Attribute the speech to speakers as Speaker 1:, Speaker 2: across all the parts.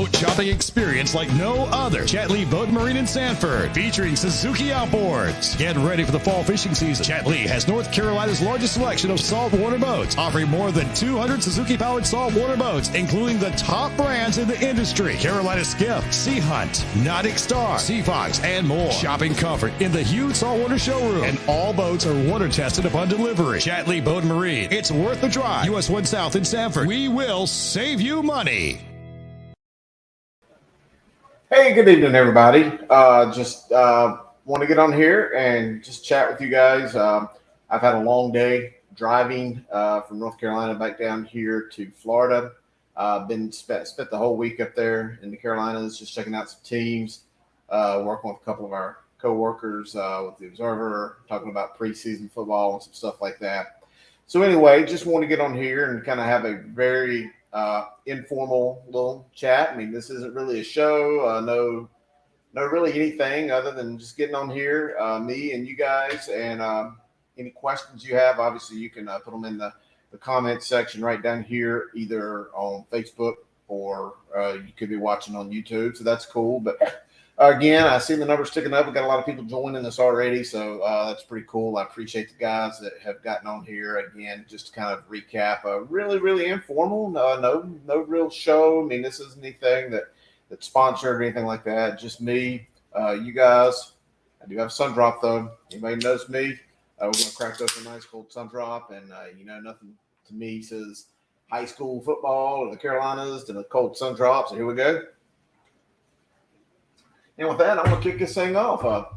Speaker 1: boat shopping experience like no other. CHATTEE Boat and Marine in Sanford, featuring Suzuki Outboards. Get ready for the fall fishing season. CHATTEE has North Carolina's largest selection of saltwater boats, offering more than 200 Suzuki-powered saltwater boats, including the top brands in the industry: Carolina Skiff, Sea Hunt, Nautic Star, Sea Fox, and more. Shopping comfort in the huge saltwater showroom, and all boats are water tested upon delivery. CHATTEE Boat and Marine. It's worth the drive. US 1 South in Sanford. We will save you money.
Speaker 2: Hey, good evening, everybody. Just want to get on here and just chat with you guys. I've had a long day driving from North Carolina back down here to Florida. Spent the whole week up there in the Carolinas, just checking out some teams, working with a couple of our co-workers with the Observer, talking about preseason football and some stuff like that. So anyway, just want to get on here and kind of have a very informal little chat. I mean, this isn't really a show, no really anything other than just getting on here, me and you guys, and any questions you have, obviously you can put them in the comments section right down here, either on Facebook or you could be watching on YouTube, so that's cool. But again, I see the numbers ticking up. We've got a lot of people joining us already, so that's pretty cool. I appreciate the guys that have gotten on here. Again, just to kind of recap, really, really informal, no real show. I mean, this isn't anything that's sponsored or anything like that. Just me, you guys. I do have a sun drop, though. Anybody knows me, we're going to crack open a nice cold sun drop, and, nothing to me says high school football or the Carolinas to the cold sun drop, so here we go. And with that, I'm going to kick this thing off.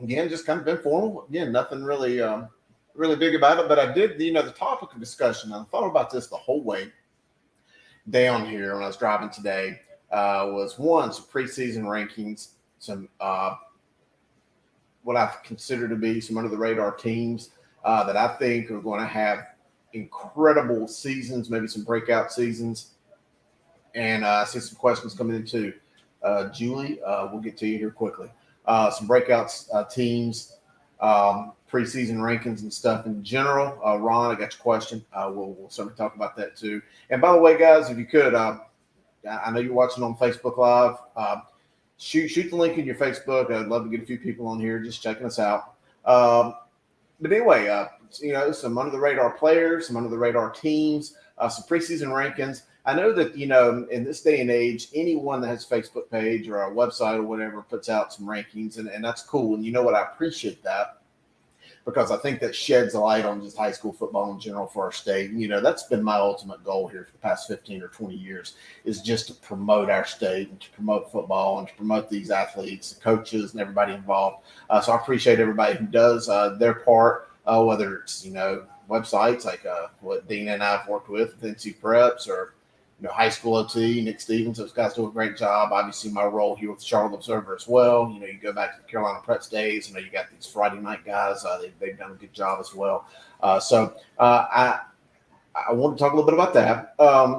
Speaker 2: Again, just kind of informal. Again, nothing really big about it. But I did, the topic of discussion, I thought about this the whole way down here when I was driving today, was some preseason rankings, some what I consider to be some under-the-radar teams that I think are going to have incredible seasons, maybe some breakout seasons. And I see some questions coming in too. Julie, we'll get to you here quickly. Some breakout teams, preseason rankings and stuff in general. Ron, I got your question. We'll certainly talk about that too. And by the way, guys, if you could, I know you're watching on Facebook Live. Shoot the link in your Facebook. I'd love to get a few people on here just checking us out. But anyway, some under the radar players, some under the radar teams, some preseason rankings. I know that, in this day and age, anyone that has a Facebook page or a website or whatever puts out some rankings, and that's cool. And you know what? I appreciate that because I think that sheds a light on just high school football in general for our state. And, that's been my ultimate goal here for the past 15 or 20 years, is just to promote our state and to promote football and to promote these athletes, the coaches, and everybody involved. So I appreciate everybody who does their part, whether it's, websites like what Dina and I have worked with NC Preps, or high school OT, Nick Stevens. Those guys do a great job. Obviously, my role here with the Charlotte Observer as well. You go back to the Carolina Preps days. You got these Friday night guys. They've done a good job as well. So I want to talk a little bit about that.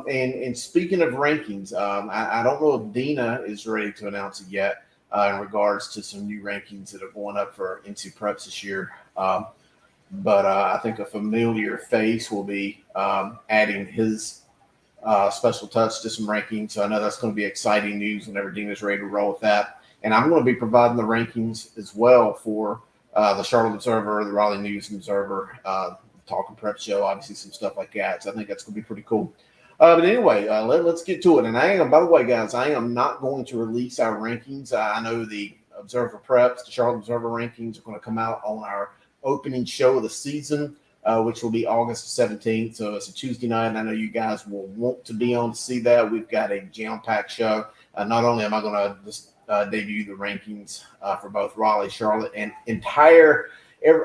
Speaker 2: And speaking of rankings, I don't know if Dina is ready to announce it yet in regards to some new rankings that are going up for NC Preps this year. But I think a familiar face will be adding his special touch to some rankings. So I know that's going to be exciting news whenever Dina's ready to roll with that. And I'm going to be providing the rankings as well for the Charlotte Observer, the Raleigh News and Observer, Talking Prep Show, obviously some stuff like that. So I think that's going to be pretty cool. But anyway, let's get to it. And by the way, guys, I am not going to release our rankings. I know the Observer Preps, the Charlotte Observer rankings are going to come out on our opening show of the season, which will be August 17th. So it's a Tuesday night, and I know you guys will want to be on to see that. We've got a jam-packed show. Not only am I going to just debut the rankings for both Raleigh, Charlotte, and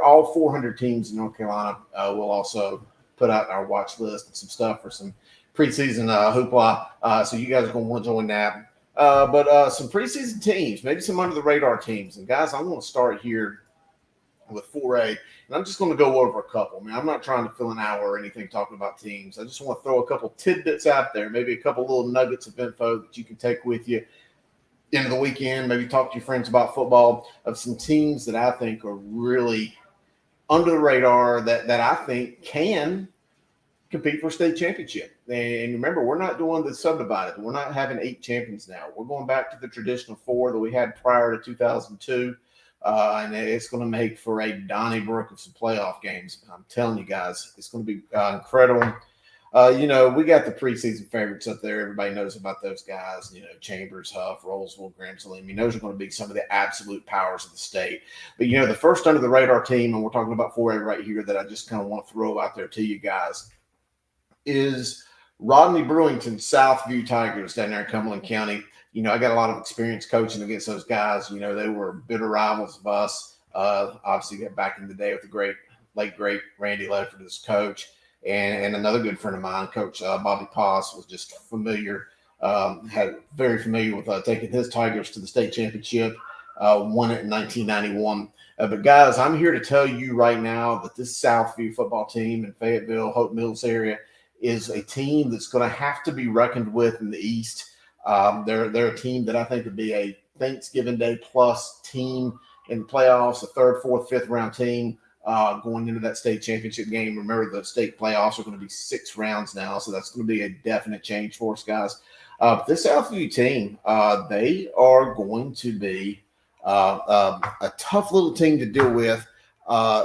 Speaker 2: all 400 teams in North Carolina, we'll also put out our watch list and some stuff for some preseason hoopla. So you guys are going to want to join that. But some preseason teams, maybe some under-the-radar teams. And, guys, I want to start here with 4A, and I'm just going to go over a couple. I mean, I'm not trying to fill an hour or anything talking about teams. I just want to throw a couple tidbits out there, maybe a couple little nuggets of info that you can take with you into the weekend, maybe talk to your friends about football, of some teams that I think are really under the radar that I think can compete for a state championship. And remember, we're not doing the subdivided. We're not having 8 champions now. We're going back to the traditional 4 that we had prior to 2002. And it's going to make for a Donnybrook of some playoff games. I'm telling you guys, it's going to be incredible. We got the preseason favorites up there. Everybody knows about those guys. Chambers, Huff, Rollsville, Graham Saline. Those are going to be some of the absolute powers of the state. But, the first under the radar team, and we're talking about 4A right here that I just kind of want to throw out there to you guys, is Rodney Brewington, Southview Tigers down there in Cumberland County. I got a lot of experience coaching against those guys. They were bitter rivals of us. Obviously, got back in the day with the late great Randy Ledford as coach. And another good friend of mine, Coach Bobby Poss, was just very familiar with taking his Tigers to the state championship, won it in 1991. But guys, I'm here to tell you right now that this Southview football team in Fayetteville, Hope Mills area is a team that's going to have to be reckoned with in the East. They're a team that I think would be a Thanksgiving Day plus team in the playoffs, a 3rd, 4th, 5th round team going into that state championship game. Remember, the state playoffs are going to be 6 rounds now, so that's going to be a definite change for us, guys. This Southview team, they are going to be a tough little team to deal with. I'm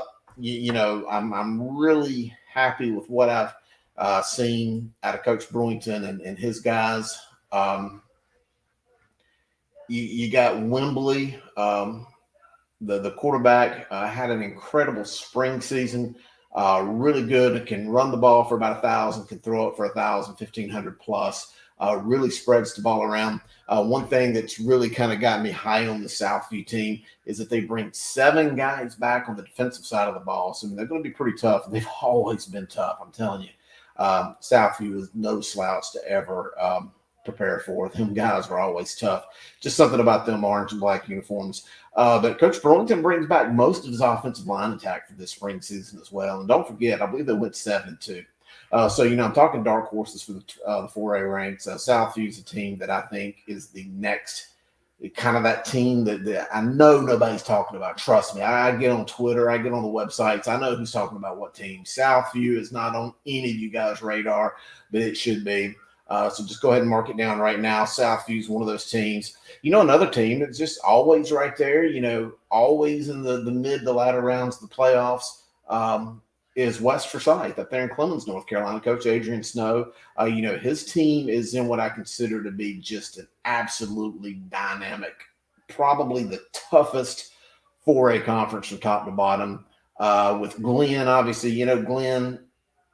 Speaker 2: really happy with what I've seen out of Coach Brewington and his guys. You got Wembley, the quarterback, had an incredible spring season. Really good, can run the ball for about 1,000, can throw it for 1,000, 1,500 plus. Really spreads the ball around. One thing that's really kind of got me high on the Southview team is that they bring 7 guys back on the defensive side of the ball. So they're going to be pretty tough. They've always been tough, I'm telling you. Southview is no slouch to ever prepare for. Them guys are always tough. Just something about them orange and black uniforms. But Coach Burlington brings back most of his offensive line attack for this spring season as well. And don't forget, I believe they went 7-2. So, I'm talking dark horses for the 4A ranks. Southview is a team that I think is the next kind of that team that I know nobody's talking about. Trust me. I get on Twitter. I get on the websites. I know who's talking about what team. Southview is not on any of you guys' radar, but it should be. So just go ahead and mark it down right now. Southview is one of those teams. Another team that's just always right there, always in the mid to latter rounds of the playoffs, is West Forsyth up there in Clemens, North Carolina. Coach Adrian Snow, his team is in what I consider to be just an absolutely dynamic, probably the toughest 4A conference from top to bottom. With Glenn, obviously, Glenn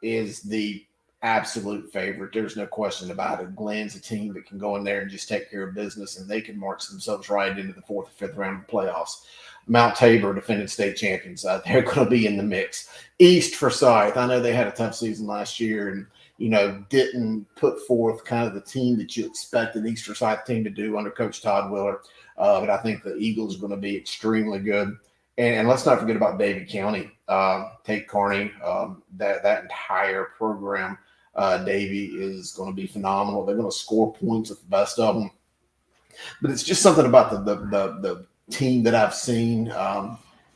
Speaker 2: is the absolute favorite. There's no question about it. Glenn's a team that can go in there and just take care of business, and they can march themselves right into the 4th or 5th round of the playoffs. Mount Tabor, defending state champions, they're going to be in the mix. East Forsyth, I know they had a tough season last year and, didn't put forth kind of the team that you expect an East Forsyth team to do under Coach Todd Willer. But I think the Eagles are going to be extremely good. And let's not forget about Davie County, Tate Kearney, that entire program. Davie is going to be phenomenal. They're going to score points with the best of them. But it's just something about the team that I've seen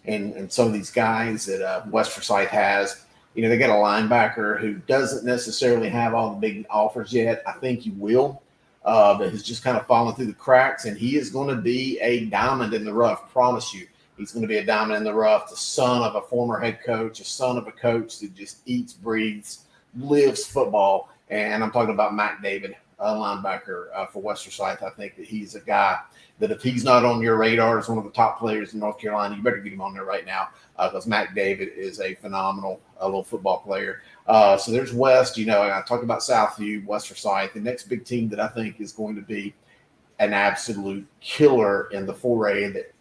Speaker 2: and some of these guys that West Forsyth has. They got a linebacker who doesn't necessarily have all the big offers yet. I think he will, but has just kind of fallen through the cracks, and he is going to be a diamond in the rough, promise you. He's going to be a diamond in the rough, the son of a former head coach, a son of a coach that just eats, breathes, lives football. And I'm talking about Mac David, a linebacker for West Forsyth. I think that he's a guy that if he's not on your radar as one of the top players in North Carolina, you better get him on there right now because Mac David is a phenomenal little football player. So there's West. I talked about Southview, West Forsyth. The next big team that I think is going to be an absolute killer in the 4A that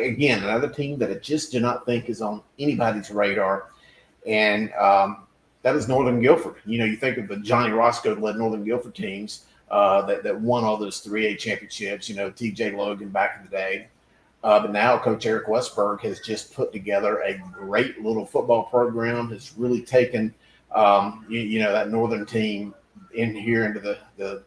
Speaker 2: again, another team that I just do not think is on anybody's radar. And that is Northern Guilford. You think of the Johnny Roscoe-led Northern Guilford teams that won all those 3A championships, TJ Logan back in the day. But now Coach Eric Westberg has just put together a great little football program, has really taken, that Northern team in here into the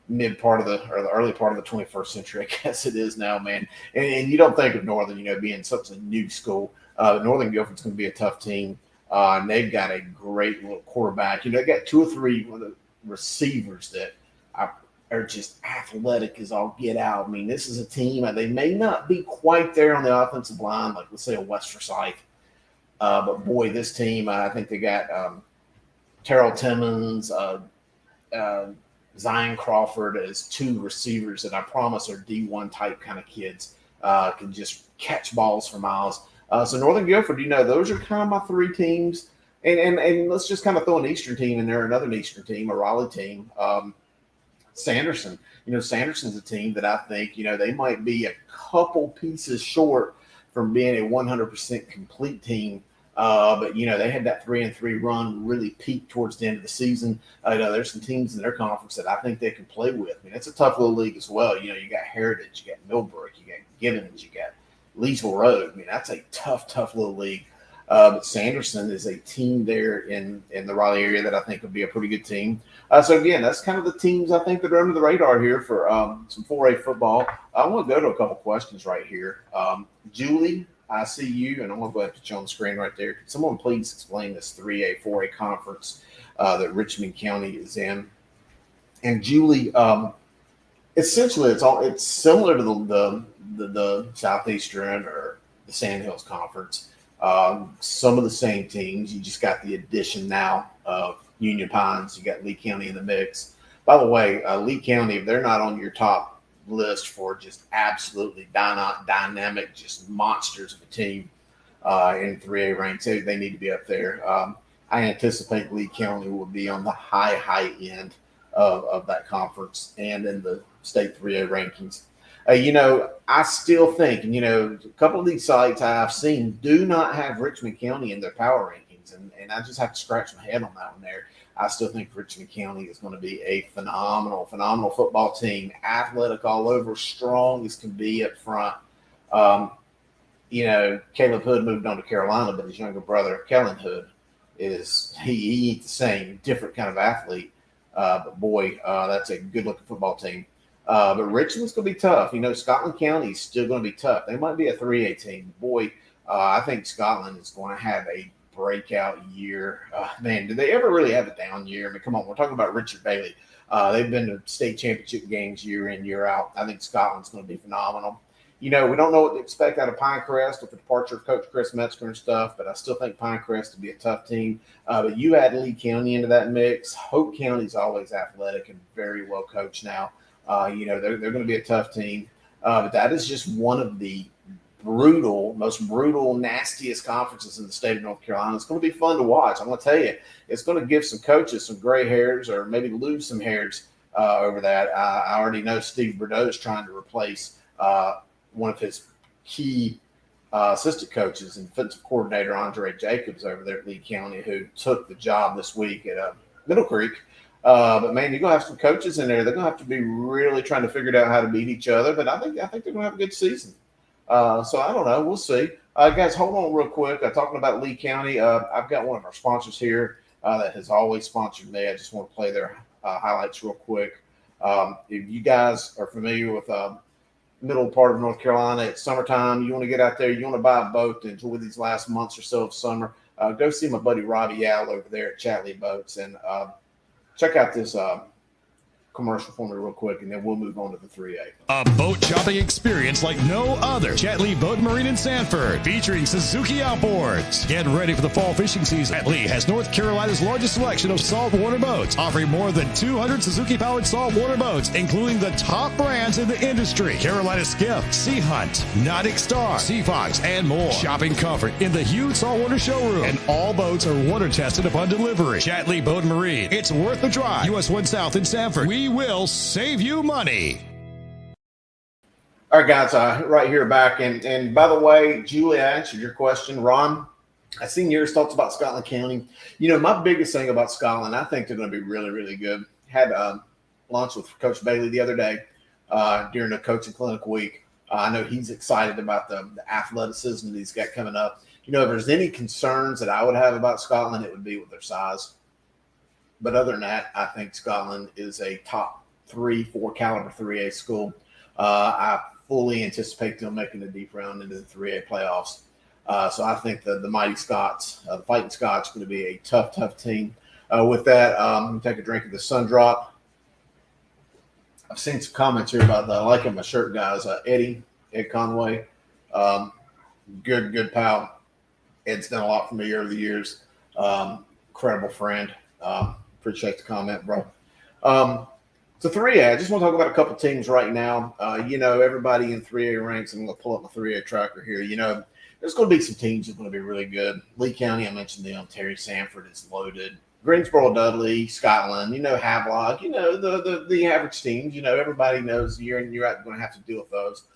Speaker 2: mid part of the early part of the 21st century, I guess it is now, man. And you don't think of Northern, being such a new school. Northern Guilford's going to be a tough team. And they've got a great little quarterback. They got two or three receivers that are just athletic as all get out. I mean, this is a team, they may not be quite there on the offensive line, like let's say a West Forsyth. But boy, this team, I think they got Terrell Timmons, Zion Crawford as two receivers that I promise are D1 type kind of kids, can just catch balls for miles. So Northern Guilford, those are kind of my three teams. And let's just kind of throw an Eastern team in there, another Eastern team, a Raleigh team. Sanderson. Sanderson's a team that I think, they might be a couple pieces short from being a 100% complete team. But they had that 3-3 run really peaked towards the end of the season. There's some teams in their conference that I think they can play with. I mean, it's a tough little league as well. You got Heritage, you got Millbrook, you got Gibbons, you got Leesville Road. I mean, that's a tough little league. But Sanderson is a team there in the Raleigh area that I think would be a pretty good team. So again, that's kind of the teams I think that are under the radar here for some 4A football. I want to go to a couple questions right here. Julie, I see you, and I'm going to go ahead and put you on the screen right there. Can someone please explain this 3A, 4A conference that Richmond County is in? And Julie, essentially, it's similar to the Southeastern or the Sandhills Conference. Some of the same teams. You just got the addition now of Union Pines. You got Lee County in the mix. By the way, Lee County, if they're not on your top list for just absolutely dynamic, just monsters of a team in 3A ranks, they need to be up there. I anticipate Lee County will be on the high end of that conference and in the state 3A rankings. I still think, a couple of these sites I've seen do not have Richmond County in their power rankings, and I just have to scratch my head on that one there. I still think Richmond County is going to be a phenomenal football team, athletic all over, strong as can be up front. Caleb Hood moved on to Carolina, but his younger brother, Kellen Hood, he ain't the same, different kind of athlete. But boy, that's a good-looking football team. But Richmond's going to be tough. Scotland County is still going to be tough. They might be a 3A team. Boy, I think Scotland is going to have a breakout year. Man, did they ever really have a down year? I mean, come on, we're talking about Richard Bailey. They've been to state championship games year in, year out. I think Scotland's going to be phenomenal. We don't know what to expect out of Pinecrest with the departure of Coach Chris Metzger and stuff, but I still think Pinecrest will be a tough team. But you add Lee County into that mix. Hope County's always athletic and very well coached now. They're going to be a tough team. But that is just one of the most brutal, nastiest conferences in the state of North Carolina. It's going to be fun to watch. I'm going to tell you, it's going to give some coaches some gray hairs or maybe lose some hairs over that. I already know Steve Bordeaux is trying to replace one of his key assistant coaches and defensive coordinator, Andre Jacobs, over there at Lee County, who took the job this week at Middle Creek. But man, you're gonna have some coaches in there. They're gonna have to be really trying to figure out how to beat each other. But I think they're gonna have a good season. So I don't know. We'll see. Guys, hold on real quick. Talking about Lee County, I've got one of our sponsors here that has always sponsored me. I just want to play their highlights real quick. If you guys are familiar with middle part of North Carolina, it's summertime. You want to get out there. You want to buy a boat to enjoy these last months or so of summer. Go see my buddy Robbie Al over there at CHATTEE Boats and check out this commercial for me real quick, and then we'll move on to the 3A.
Speaker 1: A boat shopping experience like no other. CHATTEE Boat Marine in Sanford, featuring Suzuki Outboards. Get ready for the fall fishing season. CHATTEE has North Carolina's largest selection of saltwater boats, offering more than 200 Suzuki-powered saltwater boats, including the top brands in the industry: Carolina Skiff, Sea Hunt, Nautic Star, Sea Fox, and more. Shopping comfort in the huge saltwater showroom, and all boats are water tested upon delivery. CHATTEE Boat Marine. It's worth the drive. US 1 South in Sanford. We will save you money.
Speaker 2: All right, guys, right here back. And by the way, Julie, I answered your question. Ron, I seen yours thoughts about Scotland County. My biggest thing about Scotland, I think they're going to be really, really good. Had lunch with Coach Bailey the other day during the coaching clinic week. I know he's excited about the athleticism that he's got coming up. If there's any concerns that I would have about Scotland, it would be with their size. But other than that, I think Scotland is a top 3-4 caliber 3A school. I fully anticipate them making a deep round into the 3A playoffs. So I think the Mighty Scots, the Fighting Scots, are going to be a tough team. With that, take a drink of the Sun Drop. I've seen some comments here about I like my shirt, guys. Ed Conway, good pal. Ed's done a lot for me over the years. Incredible friend. Appreciate the comment, bro. So 3A, I just want to talk about a couple teams right now. Everybody in 3A ranks. I'm going to pull up my 3A tracker here. There's going to be some teams that are going to be really good. Lee County, I mentioned them. Terry Sanford is loaded. Greensboro, Dudley, Scotland, Havelock, the average teams. Everybody knows year in, year out, going to have to deal with those.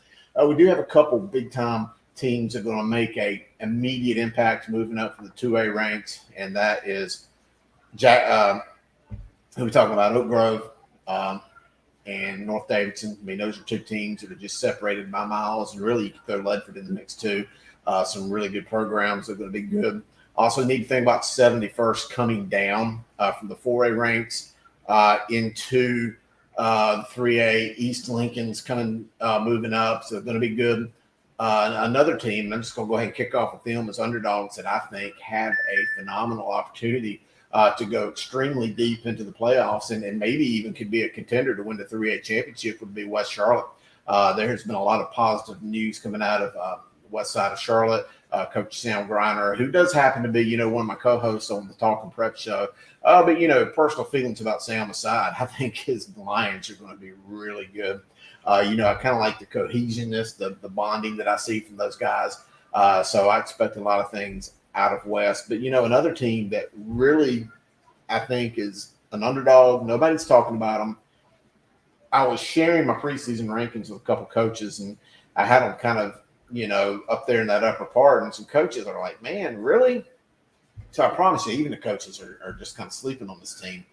Speaker 2: We do have a couple big-time teams that are going to make a immediate impact moving up from the 2A ranks, and that is who we talking about, Oak Grove and North Davidson. I mean, those are two teams that are just separated by miles, and really you can throw Ledford in the mix too. Some really good programs that are going to be good. Also need to think about 71st coming down from the 4A ranks into 3A. East Lincoln's coming moving up, so they're going to be good. Another team, I'm just going to go ahead and kick off with them, as underdogs that I think have a phenomenal opportunity to go extremely deep into the playoffs and maybe even could be a contender to win the 3A championship would be West Charlotte. There has been a lot of positive news coming out of west side of Charlotte. Coach Sam Griner, who does happen to be, one of my co-hosts on the Talk and Prep show. But, personal feelings about Sam aside, I think his Lions are going to be really good. I kind of like the cohesionness, the bonding that I see from those guys. So I expect a lot of things out of West. But, another team that really I think is an underdog, nobody's talking about them. I was sharing my preseason rankings with a couple coaches, and I had them kind of, up there in that upper part, and some coaches are like, man, really? So I promise you, even the coaches are just kind of sleeping on this team.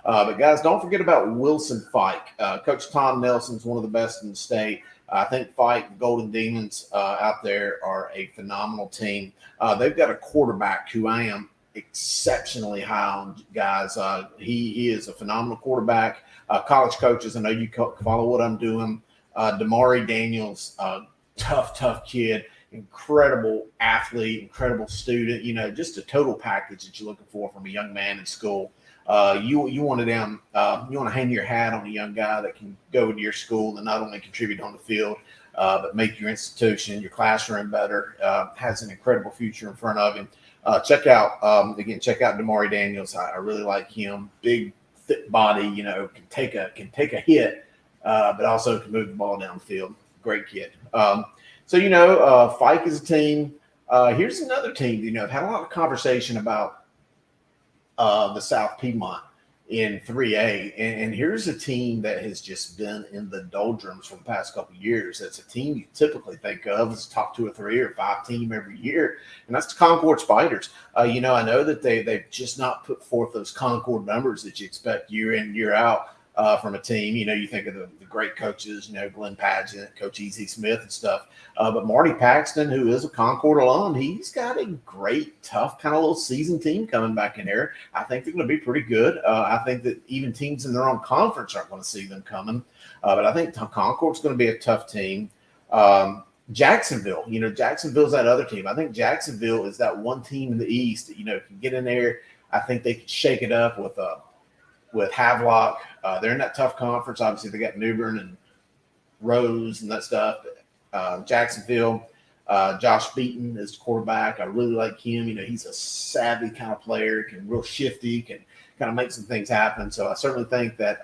Speaker 2: But guys, don't forget about Wilson Fike. Coach Tom Nelson's one of the best in the state. I think Fike, Golden Demons out there are a phenomenal team. They've got a quarterback who I am exceptionally high on, guys. He is a phenomenal quarterback. College coaches, I know you follow what I'm doing. Damari Daniels, tough kid, incredible athlete, incredible student, just a total package that you're looking for from a young man in school. You want to hang your hat on a young guy that can go to your school and not only contribute on the field, but make your institution, your classroom better. Has an incredible future in front of him. Check out Damari Daniels. I really like him. Big, thick body, can take a hit, but also can move the ball down the field. Great kid. Fike is a team. Here's another team. I've had a lot of conversation about the South Piedmont in 3A, and here's a team that has just been in the doldrums for the past couple of years. It's a team you typically think of as top 2 or 3 or 5 team every year, and that's the Concord Spiders. I know that they've just not put forth those Concord numbers that you expect year in, year out from a team. You think of the great coaches, Glenn Padgett, Coach E.Z. Smith and stuff. But Marty Paxton, who is a Concord alum, he's got a great, tough kind of little seasoned team coming back in there. I think they're going to be pretty good. I think that even teams in their own conference aren't going to see them coming. But I think Concord's going to be a tough team. Jacksonville, Jacksonville's that other team. I think Jacksonville is that one team in the East that, can get in there. I think they could shake it up with Havelock. They're in that tough conference. Obviously, they got New Bern and Rose and that stuff. Jacksonville, Josh Beaton is the quarterback. I really like him. He's a savvy kind of player, can real shifty, can kind of make some things happen. So I certainly think that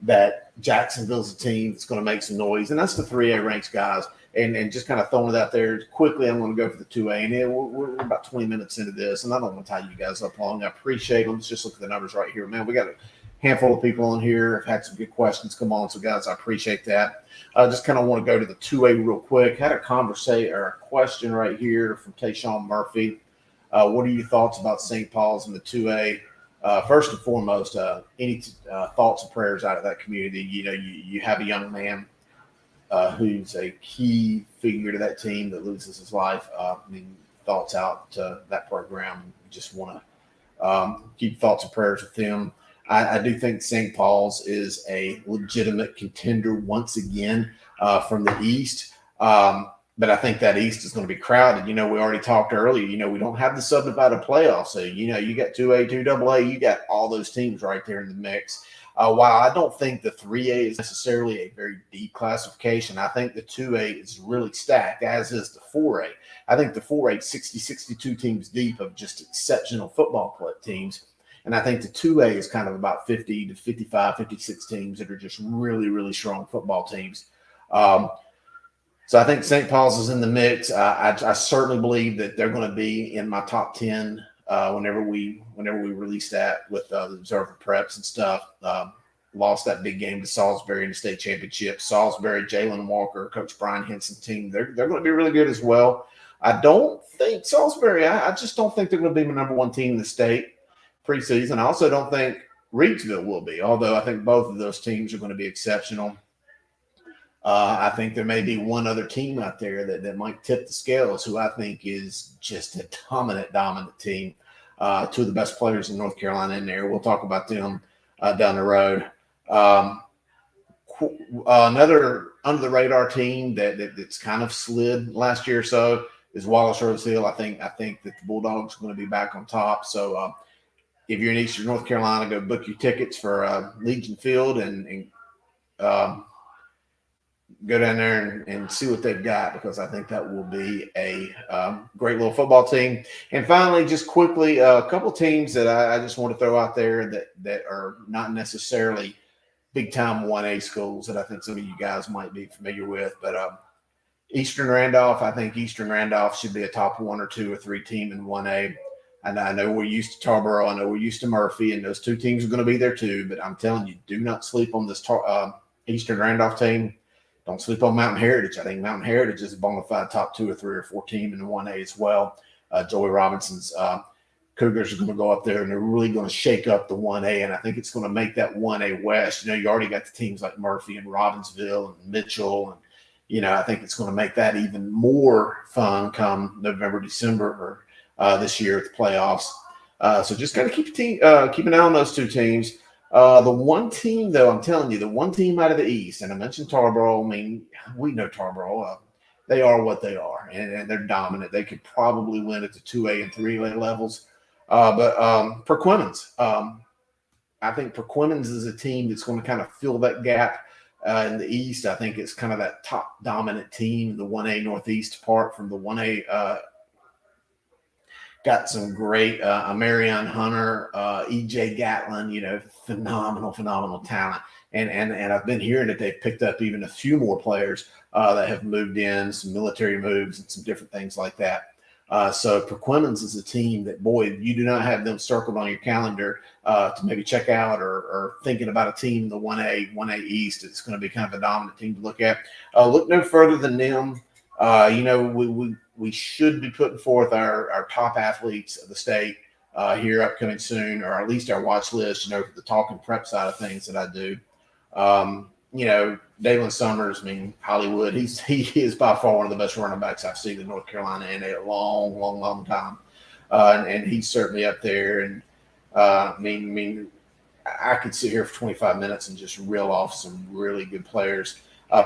Speaker 2: that Jacksonville's a team that's going to make some noise. And that's the 3A ranks, guys. And just kind of throwing it out there quickly, I'm going to go for the 2A. And we're about 20 minutes into this, and I don't want to tie you guys up long. I appreciate them. Let's just look at the numbers right here. Man, we got a handful of people on here. I've had some good questions come on. So, guys, I appreciate that. I just kind of want to go to the 2A real quick. Had a conversation or a question right here from Tayshaun Murphy. What are your thoughts about St. Pauls and the 2A? First and foremost, any thoughts and prayers out of that community? You have a young man who's a key figure to that team that loses his life. Thoughts out to that program. Just want to keep thoughts and prayers with them. I do think St. Paul's is a legitimate contender once again from the East. But I think that East is going to be crowded. We already talked earlier, we don't have the subdivided playoffs. So, you got 2A, 2AA, you got all those teams right there in the mix. While I don't think the 3A is necessarily a very deep classification, I think the 2A is really stacked, as is the 4A. I think the 4A 60, 62 teams deep of just exceptional football teams. And I think the 2A is kind of about 50 to 55, 56 teams that are just really, really strong football teams. So I think St. Paul's is in the mix. I certainly believe that they're going to be in my top 10 whenever we release that with the observer preps and stuff. Lost that big game to Salisbury in the state championship. Salisbury, Jalen Walker, Coach Brian Henson team, they're going to be really good as well. I don't think Salisbury, I just don't think they're going to be my number one team in the state preseason. I also don't think Reidsville will be, although I think both of those teams are going to be exceptional. I think there may be one other team out there that might tip the scales, who I think is just a dominant team. Two of the best players in North Carolina in there. We'll talk about them down the road. Another under the radar team that's kind of slid last year or so is Wallace Rose Hill. I think that the Bulldogs are going to be back on top. So if you're in Eastern North Carolina, go book your tickets for Legion Field and go down there and see what they've got, because I think that will be a great little football team. And finally, just quickly, a couple teams that I just want to throw out there that are not necessarily big-time 1A schools that I think some of you guys might be familiar with. But Eastern Randolph, I think Eastern Randolph should be a top 1 or 2 or 3 team in 1A. And I know we're used to Tarboro. I know we're used to Murphy, and those two teams are going to be there too. But I'm telling you, do not sleep on this Eastern Randolph team. Don't sleep on Mountain Heritage. I think Mountain Heritage is a bona fide top 2 or 3 or 4 team in the 1A as well. Joey Robinson's Cougars are going to go up there, and they're really going to shake up the 1A, and I think it's going to make that 1A West. You already got the teams like Murphy and Robbinsville and Mitchell, and I think it's going to make that even more fun come November, December, or this year at the playoffs. So just got to keep an eye on those two teams. The one team, though, I'm telling you, the one team out of the East, and I mentioned Tarboro. I mean, we know Tarboro. They are what they are, and they're dominant. They could probably win at the 2A and 3A levels. But Perquimans, I think Perquimans is a team that's going to kind of fill that gap in the East. I think it's kind of that top dominant team, the 1A Northeast, apart from the 1A. Got some great Marion Hunter, EJ Gatlin, phenomenal talent. And I've been hearing that they've picked up even a few more players that have moved in, some military moves and some different things like that. So Perquimans is a team that, boy, if you do not have them circled on your calendar to maybe check out or thinking about a team in the 1A East, it's going to be kind of a dominant team to look at. Look no further than them. We should be putting forth our top athletes of the state here upcoming soon, or at least our watch list, for the talk and prep side of things that I do. Dalen Summers, Hollywood, he is by far one of the best running backs I've seen in North Carolina in a long time. And he's certainly up there. And I could sit here for 25 minutes and just reel off some really good players.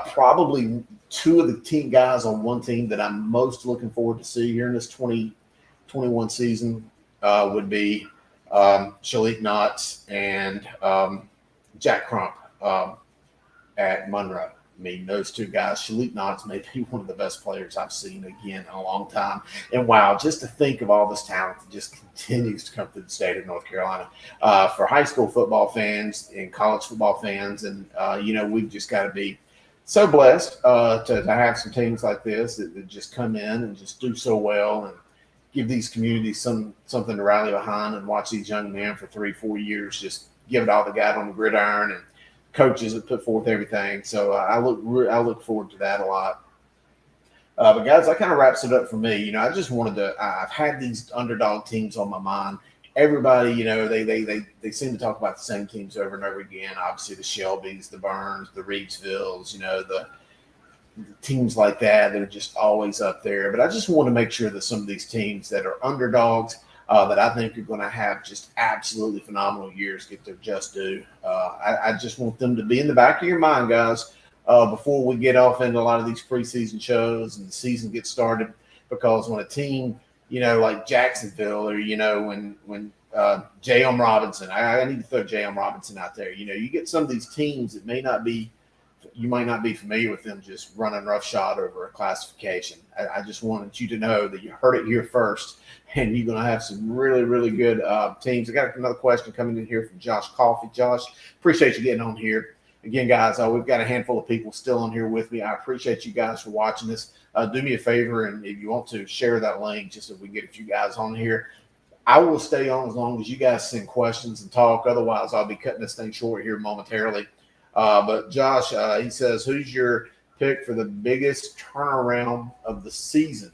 Speaker 2: Probably two of the team guys on one team that I'm most looking forward to see here in this 2021 season would be Shalik Knotts and Jack Crump at Monroe. Those two guys, Shalik Knotts may be one of the best players I've seen again in a long time. And wow, just to think of all this talent that just continues to come through the state of North Carolina for high school football fans and college football fans. And, we've just got to be so blessed to have some teams like this that just come in and just do so well and give these communities something to rally behind, and watch these young men for 3-4 years just give it all they got on the gridiron, and coaches that put forth everything. So I look forward to that a lot. But guys, that kind of wraps it up for me. I just wanted to. I've had these underdog teams on my mind. Everybody, they seem to talk about the same teams over and over again. Obviously, the Shelbys, the Burns, the Reidsvilles, the teams like that are just always up there. But I just want to make sure that some of these teams that are underdogs that I think are going to have just absolutely phenomenal years get their just due. I just want them to be in the back of your mind, guys. before we get off into a lot of these preseason shows and the season gets started, because when a team, like Jacksonville, or when J.M. Robinson, I need to throw J.M. Robinson out there. You get some of these teams that you might not be familiar with them, just running roughshod over a classification. I just wanted you to know that you heard it here first, and you're going to have some really, really good teams. I got another question coming in here from Josh Coffey. Josh, appreciate you getting on here. Again, guys, we've got a handful of people still on here with me. I appreciate you guys for watching this. Do me a favor, and if you want to, share that link just so we can get a few guys on here. I will stay on as long as you guys send questions and talk. Otherwise, I'll be cutting this thing short here momentarily. But Josh, he says, who's your pick for the biggest turnaround of the season?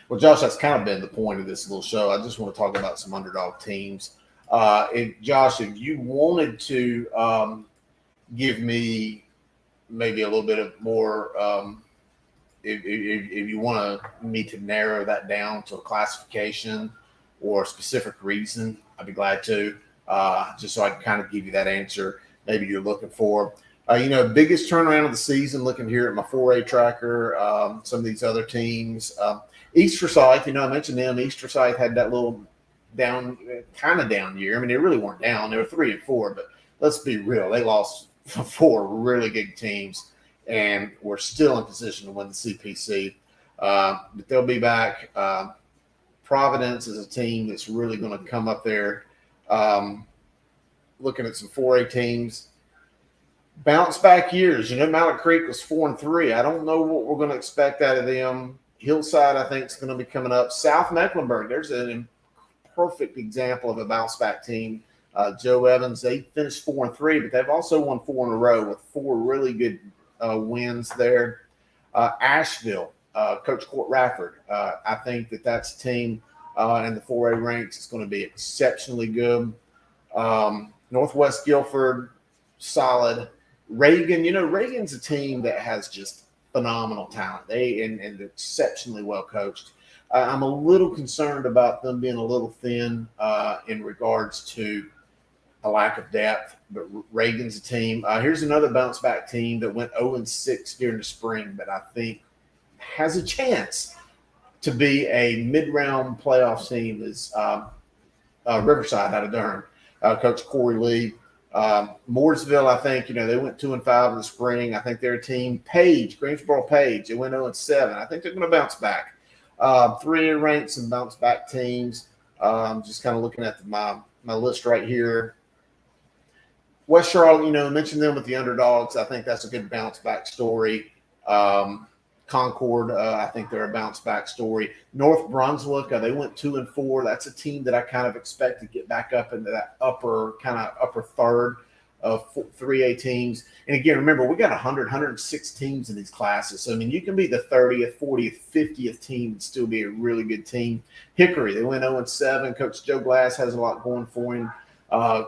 Speaker 2: Well, Josh, that's kind of been the point of this little show. I just want to talk about some underdog teams. Josh, if you wanted to give me maybe a little bit of more, if you want me to narrow that down to a classification or a specific reason, I'd be glad to, just so I can kind of give you that answer maybe you're looking for. Biggest turnaround of the season, looking here at my 4A tracker, some of these other teams. East Forsyth, I mentioned them. East Forsyth had that little down year. I mean, they really weren't down. They were 3-4, but let's be real. They lost 4 really good teams and were still in position to win the CPC. But they'll be back. Providence is a team that's really going to come up there. Looking at some 4A teams, bounce back years. Mountain Creek was 4-3. I don't know what we're going to expect out of them. Hillside, I think, is going to be coming up. South Mecklenburg, there's a perfect example of a bounce back team. Joe Evans, they finished 4-3, but they've also won 4 in a row with 4 really good wins there. Asheville, Coach Court Rafford, I think that's a team in the 4A ranks. It's going to be exceptionally good. Northwest Guilford, solid. Reagan, Reagan's a team that has just phenomenal talent. And exceptionally well coached. I'm a little concerned about them being a little thin in regards to a lack of depth, but Reagan's a team. Here's another bounce back team that went 0-6 during the spring, but I think has a chance to be a mid-round playoff team is Riverside out of Durham. Coach Corey Lee. Mooresville, I think, they went 2-5 in the spring. I think they're a team. Greensboro Page, they went 0-7. I think they're going to bounce back. 3A ranks and bounce back teams. Just kind of looking at my list right here. West Charlotte, mentioned them with the underdogs. I think that's a good bounce back story. Concord, I think they're a bounce back story. North Brunswick, they went 2-4. That's a team that I kind of expect to get back up into that upper third of 3A teams. And again, remember, we got 106 teams in these classes. So, you can be the 30th, 40th, 50th team and still be a really good team. Hickory, they went 0-7. Coach Joe Glass has a lot going for him.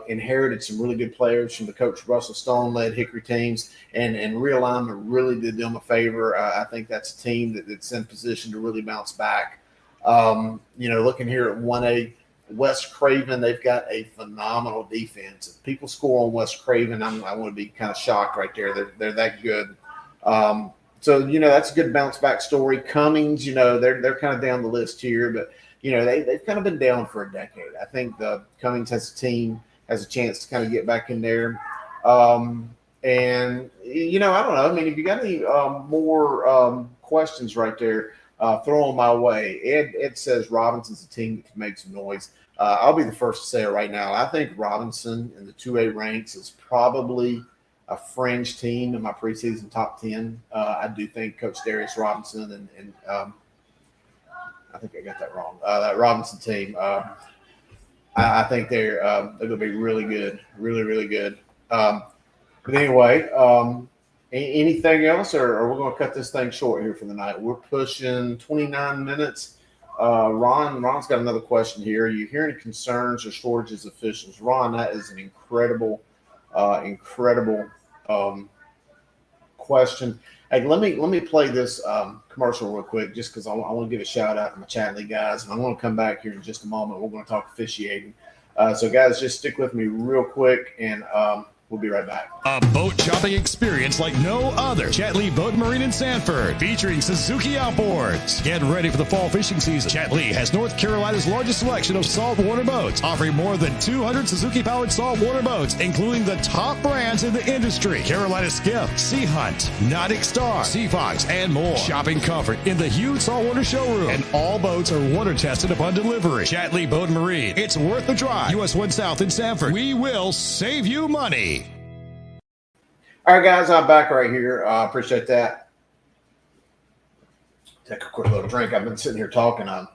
Speaker 2: Inherited some really good players from the Coach Russell Stone-led Hickory teams, and realignment really did them a favor. I think that's a team that's in position to really bounce back. Looking here at 1A, West Craven, they've got a phenomenal defense. If people score on West Craven, I want to be kind of shocked right there. They're that good. So that's a good bounce back story. Cummings, they're kind of down the list here, but they've kind of been down for a decade. I think the Cummings has a chance to kind of get back in there. And I don't know. If you got any more questions right there, throw them my way. Ed says Robinson's a team that can make some noise. I'll be the first to say it right now. I think Robinson in the 2A ranks is probably a fringe team in my preseason top 10. I do think Coach Darius Robinson and I think I got that wrong. That Robinson team, I think they're going to be really good, really, really good. But anyway, anything else, or we're going to cut this thing short here for the night? We're pushing 29 minutes. Ron's got another question here. Are you hearing concerns or shortages of officials? Ron, that is an incredible question. Hey, let me play this commercial real quick, just because I want to give a shout out to my CHATTEE guys, and I want to come back here in just a moment. We're going to talk officiating. So, guys, just stick with me real quick, and We'll be right back.
Speaker 1: A boat shopping experience like no other. CHATTEE Boat Marine in Sanford, featuring Suzuki Outboards. Get ready for the fall fishing season. CHATTEE has North Carolina's largest selection of saltwater boats, offering more than 200 Suzuki-powered saltwater boats, including the top brands in the industry: Carolina Skiff, Sea Hunt, Nautic Star, Sea Fox, and more. Shopping comfort in the huge saltwater showroom, and all boats are water tested upon delivery. CHATTEE Boat Marine. It's worth the drive. US 1 South in Sanford. We will save you money.
Speaker 2: All right, guys, I'm back right here. Appreciate that. Take a quick little drink. I've been sitting here talking. I'm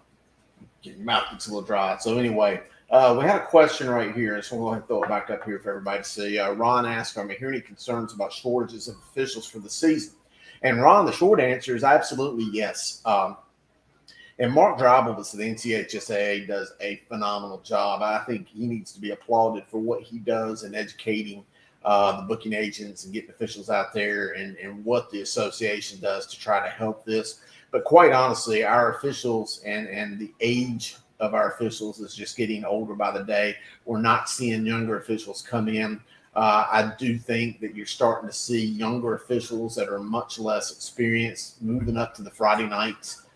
Speaker 2: getting my mouth gets a little dry. So anyway, we had a question right here. So we'll go ahead and throw it back up here for everybody to see. Ron asked, are we hearing any concerns about shortages of officials for the season? And Ron, the short answer is absolutely yes. And Mark Dreibelbus of the NCHSAA does a phenomenal job. I think he needs to be applauded for what he does in educating the booking agents and getting officials out there, and what the association does to try to help this. But quite honestly, our officials and the age of our officials is just getting older by the day. We're not seeing younger officials come in. I do think that you're starting to see younger officials that are much less experienced moving up to the Friday nights,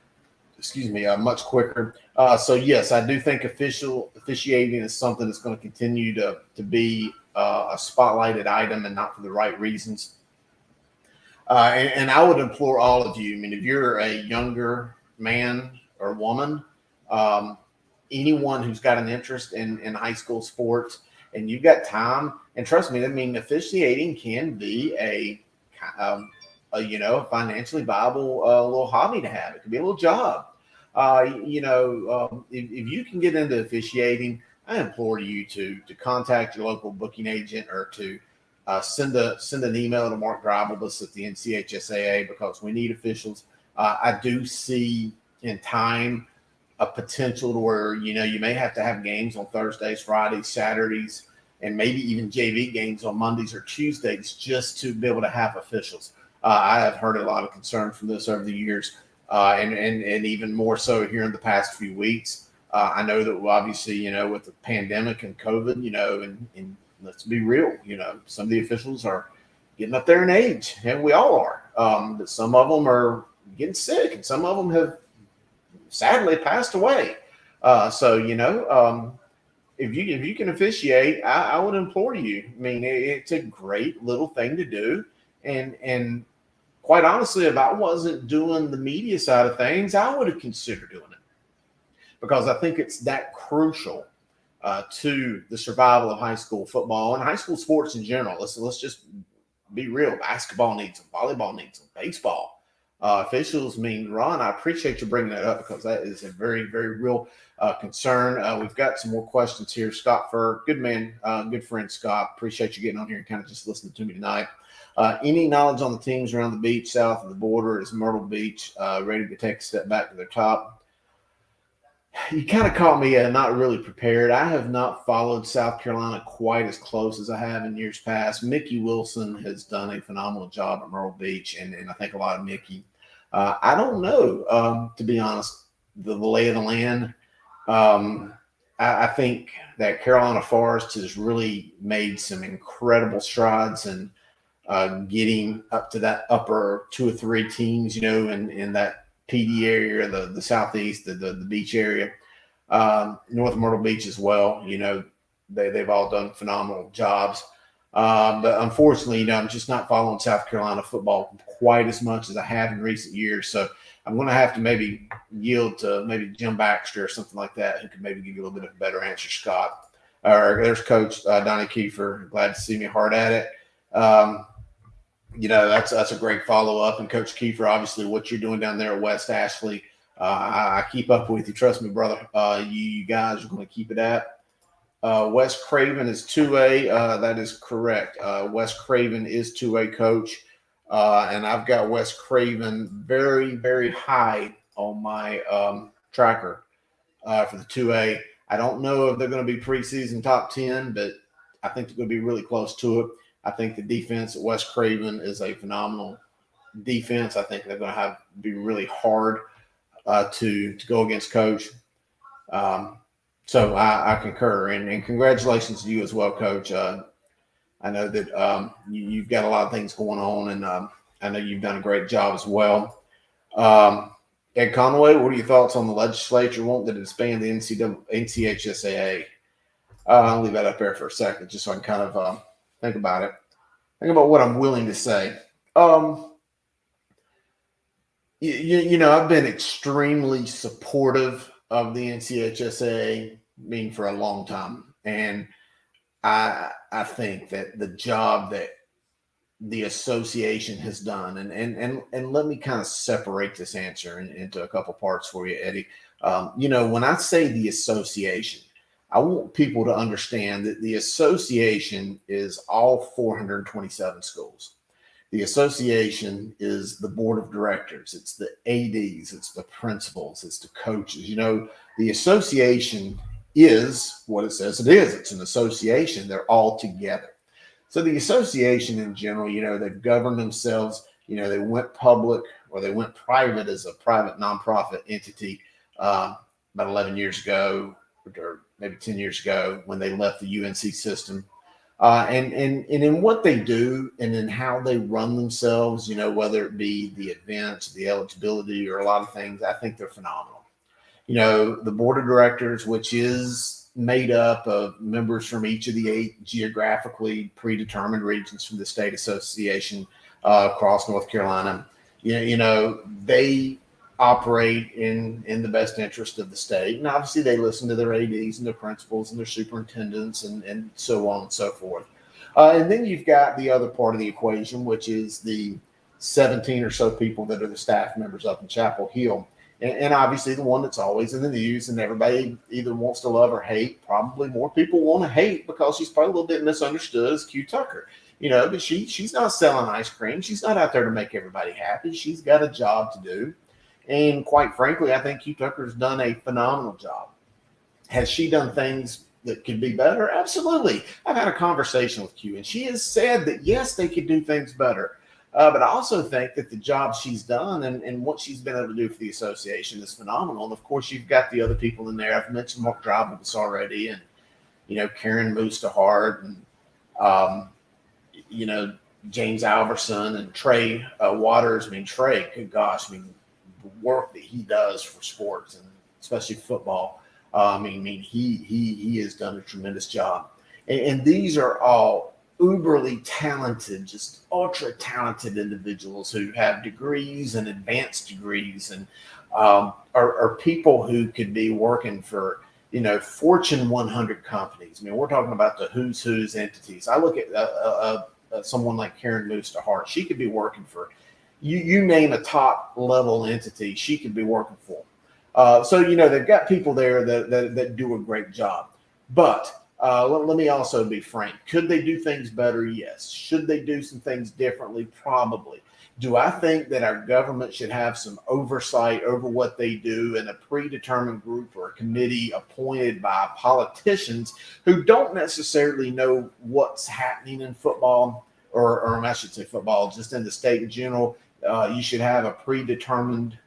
Speaker 2: much quicker. So yes, I do think officiating is something that's going to continue to be a spotlighted item, and not for the right reasons. And I would implore all of you, I mean, if you're a younger man or woman, anyone who's got an interest in high school sports and you've got time, and trust me, I mean, officiating can be a financially viable little hobby to have. It could be a little job. If you can get into officiating, I implore you to contact your local booking agent, or to send an email to Mark Dreibelbus at the NCHSAA, because we need officials. I do see in time a potential to where, you may have to have games on Thursdays, Fridays, Saturdays, and maybe even JV games on Mondays or Tuesdays, just to be able to have officials. I have heard a lot of concern from this over the years, and even more so here in the past few weeks. I know that obviously, with the pandemic and COVID, and let's be real, some of the officials are getting up there in age, and we all are. But some of them are getting sick, and some of them have sadly passed away. If you can officiate, I would implore you. I mean, it's a great little thing to do, and quite honestly, if I wasn't doing the media side of things, I would have considered doing it, because I think it's that crucial to the survival of high school football and high school sports in general. Let's just be real. Basketball needs them. Volleyball needs them. Baseball. Officials, Ron, I appreciate you bringing that up, because that is a very, very real concern. We've got some more questions here. Scott Furr, good man, good friend Scott. Appreciate you getting on here and kind of just listening to me tonight. Any knowledge on the teams around the beach south of the border? Is Myrtle Beach ready to take a step back to their top? You kind of caught me not really prepared. I have not followed South Carolina quite as close as I have in years past. Mickey Wilson has done a phenomenal job at Myrtle Beach, and I think a lot of Mickey. I don't know, to be honest, the lay of the land. I think that Carolina Forest has really made some incredible strides in getting up to that upper 2 or 3 teams, in that PD area, the southeast, the beach area, North Myrtle Beach as well. They've all done phenomenal jobs. But unfortunately, I'm just not following South Carolina football quite as much as I have in recent years. So I'm going to have to maybe yield to maybe Jim Baxter or something like that, who could maybe give you a little bit of a better answer, Scott. There's Coach Donnie Kiefer. Glad to see me hard at it. That's a great follow-up. And Coach Kiefer, obviously, what you're doing down there at West Ashley, I keep up with you. Trust me, brother. You guys are going to keep it at. Wes Craven is 2A. That is correct. Wes Craven is 2A coach. And I've got Wes Craven very, very high on my tracker for the 2A. I don't know if they're going to be preseason top 10, but I think they're going to be really close to it. I think the defense at West Craven is a phenomenal defense. I think they're going to be really hard to go against Coach. So I concur, and congratulations to you as well, Coach. I know that you've got a lot of things going on, and I know you've done a great job as well. Ed Conway, what are your thoughts on the legislature wanting to disband the NCHSAA? I'll leave that up there for a second, just so I can kind of think about it. Think about what I'm willing to say. I've been extremely supportive of the NCHSAA being for a long time, and I think that the job that the association has done, and let me kind of separate this answer into a couple parts for you, Eddie. When I say the association, I want people to understand that the association is all 427 schools. The association is the board of directors. It's the ADs. It's the principals. It's the coaches. The association is what it says it is. It's an association. They're all together. So the association in general, they've governed themselves. They went public or they went private as a private nonprofit entity about 11 years ago or maybe 10 years ago when they left the UNC system. And in what they do and in how they run themselves, whether it be the events, the eligibility, or a lot of things, I think they're phenomenal. The board of directors, which is made up of members from each of the 8 geographically predetermined regions from the state association across North Carolina, they operate in the best interest of the state. And obviously they listen to their ADs and their principals and their superintendents and so on and so forth. And then you've got the other part of the equation, which is the 17 or so people that are the staff members up in Chapel Hill. And obviously the one that's always in the news and everybody either wants to love or hate. Probably more people want to hate because she's probably a little bit misunderstood as Q Tucker. But she's not selling ice cream. She's not out there to make everybody happy. She's got a job to do. And quite frankly, I think Q Tucker's done a phenomenal job. Has she done things that could be better? Absolutely. I've had a conversation with Q, and she has said that, yes, they could do things better. But I also think that the job she's done and what she's been able to do for the association is phenomenal. And, of course, you've got the other people in there. I've mentioned Mark Drobowitz already and, Karen Moose to Hart and, James Alverson and Trey Waters. Trey, good gosh, the work that he does for sports and especially football. He has done a tremendous job. And these are all uberly talented, just ultra talented individuals who have degrees and advanced degrees and are people who could be working for, Fortune 100 companies. We're talking about the who's entities. I look at someone like Karen Moose to Hart. She could be working for you name a top level entity, she could be working for. So they've got people there that do a great job. But let me also be frank. Could they do things better? Yes. Should they do some things differently? Probably. Do I think that our government should have some oversight over what they do in a predetermined group or a committee appointed by politicians who don't necessarily know what's happening in football, or I should say football, just in the state in general? You should have a predetermined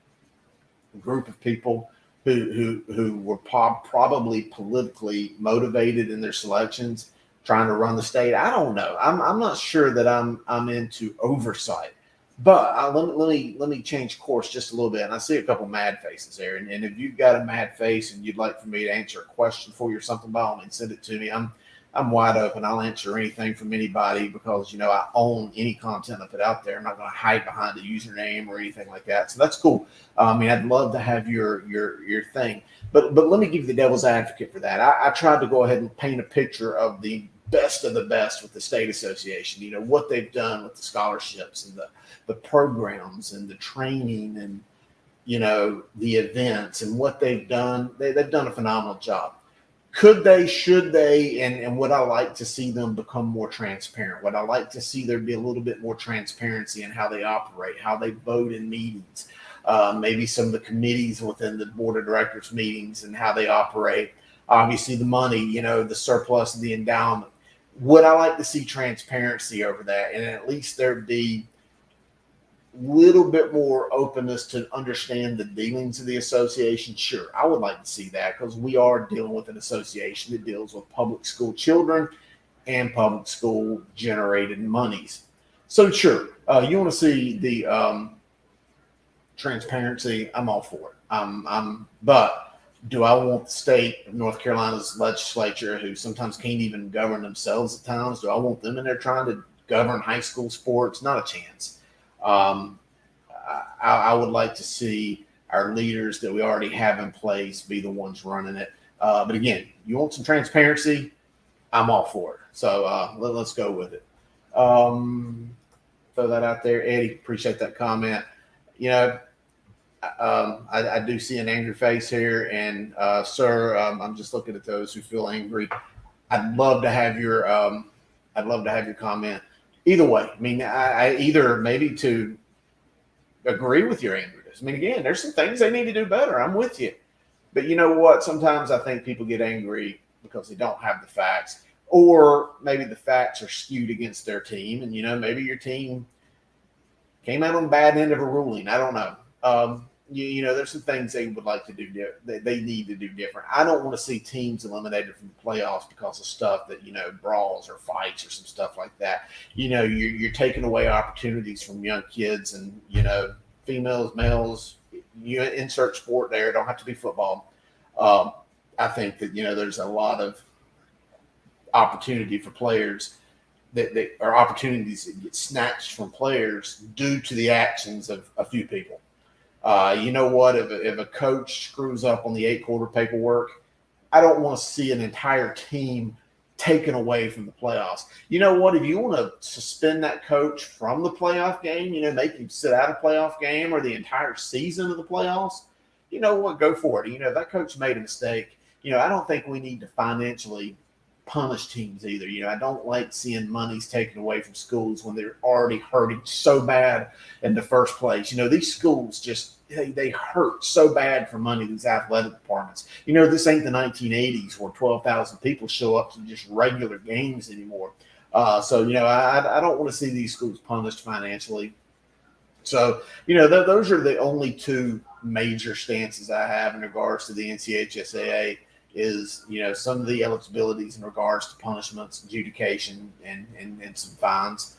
Speaker 2: group of people who were probably politically motivated in their selections, trying to run the state. I don't know. I'm not sure that I'm into oversight. But let me change course just a little bit. And I see a couple mad faces there. And if you've got a mad face and you'd like for me to answer a question for you or something, by all means, send it to me. I'm wide open. I'll answer anything from anybody because, I own any content I put out there. I'm not going to hide behind a username or anything like that. So that's cool. I'd love to have your thing. But let me give you the devil's advocate for that. I tried to go ahead and paint a picture of the best with the state association, what they've done with the scholarships and the programs and the training and, the events and what they've done. They've done a phenomenal job. Could they, should they, and would I like to see them become more transparent? Would I like to see there be a little bit more transparency in how they operate, how they vote in meetings, maybe some of the committees within the board of directors meetings and how they operate? Obviously the money, the surplus of the endowment. Would I like to see transparency over that? And at least there'd be little bit more openness to understand the dealings of the association. Sure, I would like to see that because we are dealing with an association that deals with public school children and public school generated monies. So sure, you want to see the transparency. I'm all for it. But do I want the state of North Carolina's legislature, who sometimes can't even govern themselves at times, do I want them in there trying to govern high school sports? Not a chance. I would like to see our leaders that we already have in place be the ones running it. But again, you want some transparency, I'm all for it. So let's go with it. Throw that out there. Eddie, appreciate that comment. I do see an angry face here. And, sir, I'm just looking at those who feel angry. I'd love to have your comment. Either way, I mean, I either maybe to agree with your angriness. I mean, again, there's some things they need to do better. I'm with you. But you know what? Sometimes I think people get angry because they don't have the facts, or maybe the facts are skewed against their team. And, maybe your team came out on the bad end of a ruling. I don't know. There's some things they would like to do. They need to do different. I don't want to see teams eliminated from the playoffs because of stuff that, brawls or fights or some stuff like that. You're taking away opportunities from young kids and, females, males, you insert sport there. It don't have to be football. I think that, there's a lot of opportunity for players that are opportunities that get snatched from players due to the actions of a few people. You know what? If a coach screws up on the 8-quarter paperwork, I don't want to see an entire team taken away from the playoffs. You know what? If you want to suspend that coach from the playoff game, make him sit out a playoff game or the entire season of the playoffs, you know what? Go for it. If that coach made a mistake, I don't think we need to financially punish teams either. I don't like seeing monies taken away from schools when they're already hurting so bad in the first place. These schools just they hurt so bad for money, these athletic departments. This ain't the 1980s where 12,000 people show up to just regular games anymore. So I don't want to see these schools punished financially. So those are the only two major stances I have in regards to the NCHSAA. Is some of the eligibilities in regards to punishments, adjudication, and some fines.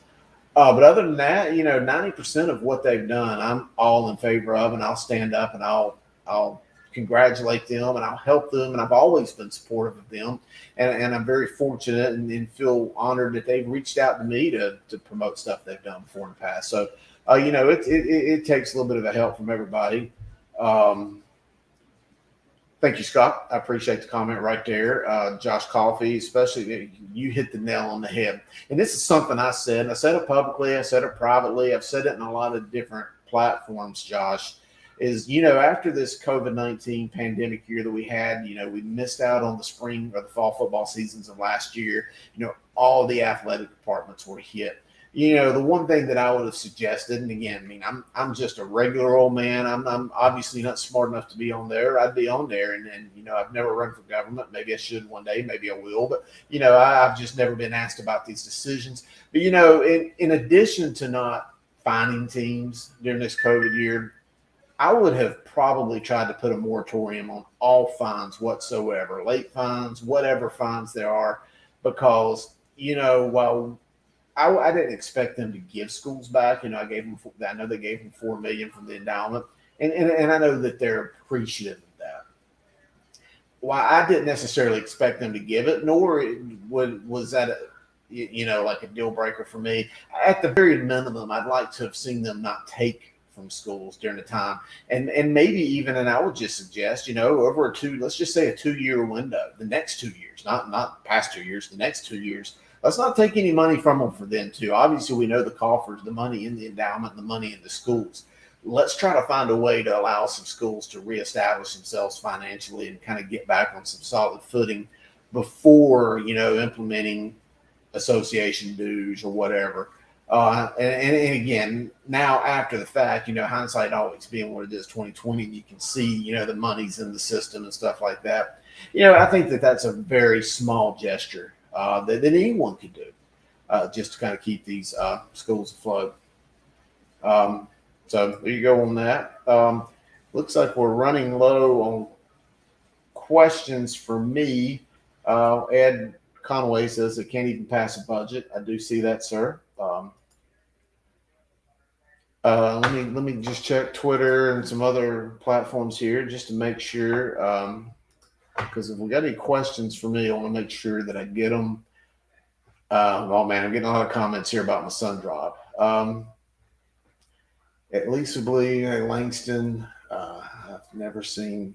Speaker 2: But other than that, 90% of what they've done, I'm all in favor of, and I'll stand up and I'll congratulate them and I'll help them, and I've always been supportive of them, and I'm very fortunate and feel honored that they've reached out to me to promote stuff they've done before in the past. So it takes a little bit of a help from everybody. Thank you, Scott. I appreciate the comment right there. Josh Coffey, especially, you hit the nail on the head. And this is something I said. I said it publicly. I said it privately. I've said it in a lot of different platforms, Josh, is, after this COVID-19 pandemic year that we had, we missed out on the spring or the fall football seasons of last year. All the athletic departments were hit. The one thing that I would have suggested, and again, I'm just a regular old man. I'm obviously not smart enough to be on there. I'd be on there, and I've never run for government. Maybe I should one day. Maybe I will. But I've just never been asked about these decisions. But in addition to not finding teams during this COVID year, I would have probably tried to put a moratorium on all fines whatsoever, late fines, whatever fines there are, because while I didn't expect them to give schools back. I know they gave them $4 million from the endowment, and I know that they're appreciative of that. Well, I didn't necessarily expect them to give it, nor was that like a deal breaker for me. At the very minimum, I'd like to have seen them not take from schools during the time, and maybe even, and I would just suggest, over let's just say a 2-year window, the next 2 years, not past 2 years, the next 2 years. Let's not take any money from them for them too. Obviously, we know the coffers, the money in the endowment, the money in the schools. Let's try to find a way to allow some schools to reestablish themselves financially and kind of get back on some solid footing before, implementing association dues or whatever. And again, now after the fact, hindsight always being what it is, 2020, you can see, the money's in the system and stuff like that. I think that that's a very small gesture that anyone could do just to kind of keep these schools afloat. So there you go on that. Looks like we're running low on questions for me. Ed, Conway says they can't even pass a budget. I do see that, sir. Let me just check Twitter and some other platforms here just to make sure. Because if we got any questions for me, I want to make sure that I get them. Oh man, I'm getting a lot of comments here about my sun drop. At least we believe Langston. I've never seen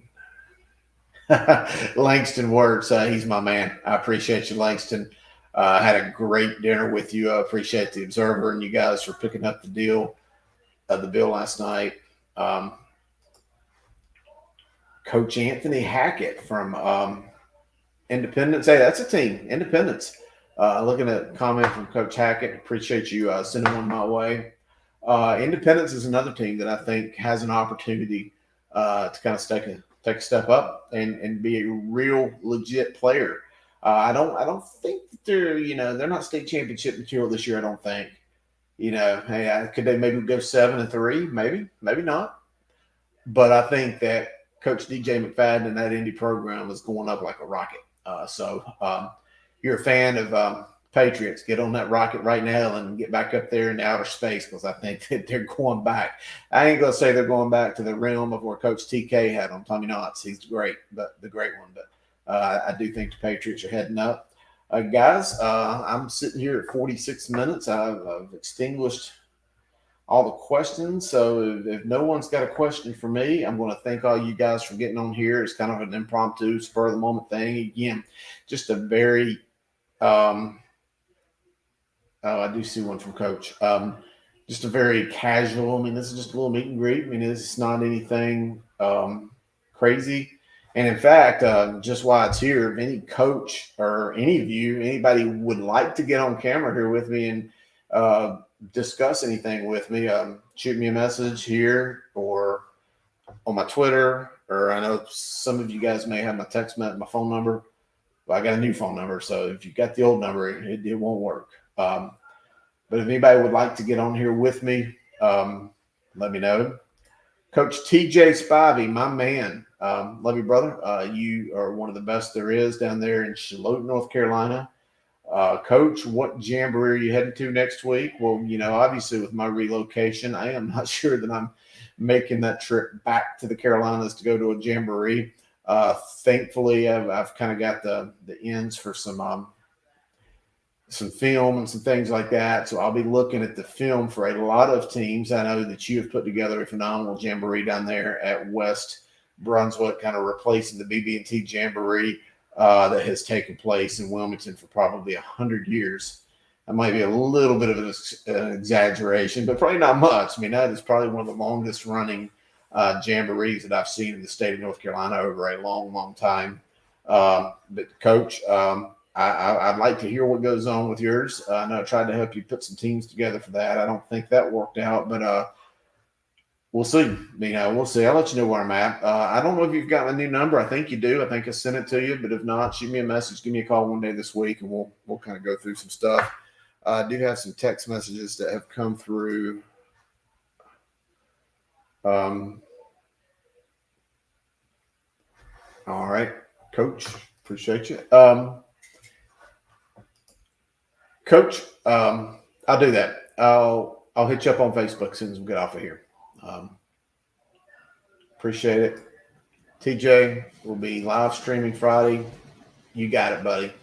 Speaker 2: Langston Words. He's my man. I appreciate you, Langston. I had a great dinner with you. I appreciate the Observer and you guys for picking up the bill last night. Coach Anthony Hackett from Independence. Hey, that's a team. Independence. Looking at a comment from Coach Hackett. Appreciate you sending one my way. Independence is another team that I think has an opportunity to kind of take a step up and be a real legit player. I don't think that they're not state championship material this year. I don't think. Hey, could they maybe go 7-3? Maybe not. But I think that Coach DJ McFadden and that Indy program is going up like a rocket. So you're a fan of Patriots, get on that rocket right now and get back up there in outer space because I think that they're going back. I ain't going to say they're going back to the realm of where Coach TK had on Tommy Knotts. He's great, but the great one. But I do think the Patriots are heading up. Guys, I'm sitting here at 46 minutes. I've extinguished all the questions. So if no one's got a question for me, I'm going to thank all you guys for getting on here. It's kind of an impromptu, spur of the moment thing. Again, just a very I do see one from Coach. Just a very casual. I mean, this is just a little meet and greet. I mean, it's not anything crazy. And in fact, just while it's here, if any coach or any of you, anybody would like to get on camera here with me and discuss anything with me, shoot me a message here or on my Twitter, or I know some of you guys may have my my phone number. Well, I got a new phone number, so if you got the old number, it won't work. But if anybody would like to get on here with me, let me know. Coach TJ Spivey, my man. Love you, brother. You are one of the best there is down there in Charlotte, North Carolina. Coach, what jamboree are you heading to next week? Well, obviously with my relocation, I am not sure that I'm making that trip back to the Carolinas to go to a jamboree. Thankfully, I've kind of got the ends for some film and some things like that. So I'll be looking at the film for a lot of teams. I know that you have put together a phenomenal jamboree down there at West Brunswick, kind of replacing the BB&T jamboree that has taken place in Wilmington for probably 100 years. That might be a little bit of an exaggeration, but probably not much. I mean, that is probably one of the longest running jamborees that I've seen in the state of North Carolina over a long, long time. But Coach, I'd like to hear what goes on with yours. I know I tried to help you put some teams together for that. I don't think that worked out, but we'll see. We'll see. I'll let you know where I'm at. I don't know if you've got my new number. I think you do. I think I sent it to you, but if not, shoot me a message. Give me a call one day this week, and we'll kind of go through some stuff. I do have some text messages that have come through. All right, Coach. Appreciate you. Coach, I'll do that. I'll hit you up on Facebook as soon as we get off of here. Appreciate it. TJ will be live streaming Friday. You got it, buddy.